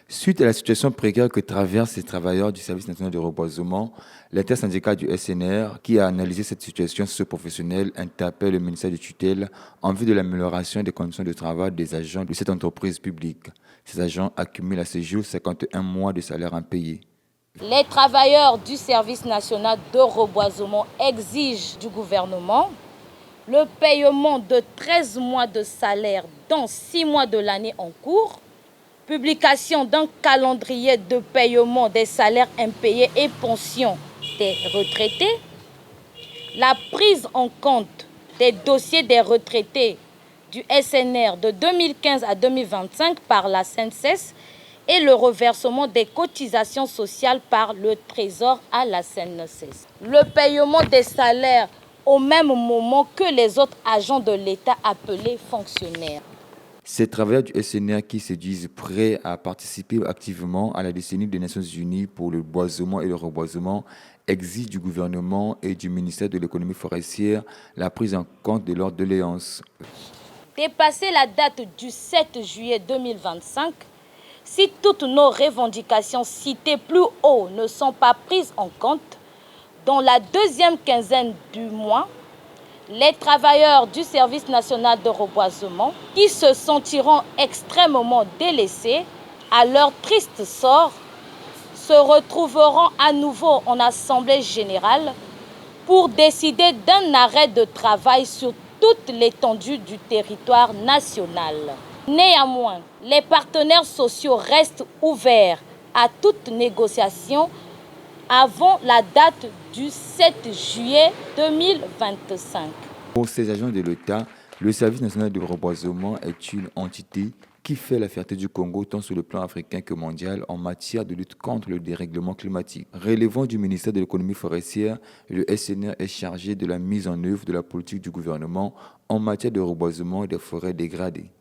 Suite à la situation précaire que traversent les travailleurs du Service national de reboisement, l'intersyndicat du SNR, qui a analysé cette situation socio-professionnelle, interpelle le ministère de tutelle en vue de l'amélioration des conditions de travail des agents de cette entreprise publique. Ces agents accumulent à ce jour 51 mois de salaire impayé. Les travailleurs du Service national de reboisement exigent du gouvernement le paiement de 13 mois de salaire dans 6 mois de l'année en cours, publication d'un calendrier de paiement des salaires impayés et pensions des retraités, la prise en compte des dossiers des retraités du SNR de 2015 à 2025 par la CNSS et le reversement des cotisations sociales par le Trésor à la CNSS. Le paiement des salaires au même moment que les autres agents de l'État appelés fonctionnaires. Ces travailleurs du SNR qui se disent prêts à participer activement à la décennie des Nations Unies pour le boisement et le reboisement exigent du gouvernement et du ministère de l'économie forestière la prise en compte de leurs doléances. Dépasser la date du 7 juillet 2025, si toutes nos revendications citées plus haut ne sont pas prises en compte, dans la deuxième quinzaine du mois, les travailleurs du Service national de reboisement, qui se sentiront extrêmement délaissés à leur triste sort, se retrouveront à nouveau en assemblée générale pour décider d'un arrêt de travail sur toute l'étendue du territoire national. Néanmoins, les partenaires sociaux restent ouverts à toute négociation avant la date du 7 juillet 2025. Pour ces agents de l'État, le Service national de reboisement est une entité qui fait la fierté du Congo tant sur le plan africain que mondial en matière de lutte contre le dérèglement climatique. Relevant du ministère de l'économie forestière, le SNR est chargé de la mise en œuvre de la politique du gouvernement en matière de reboisement des forêts dégradées.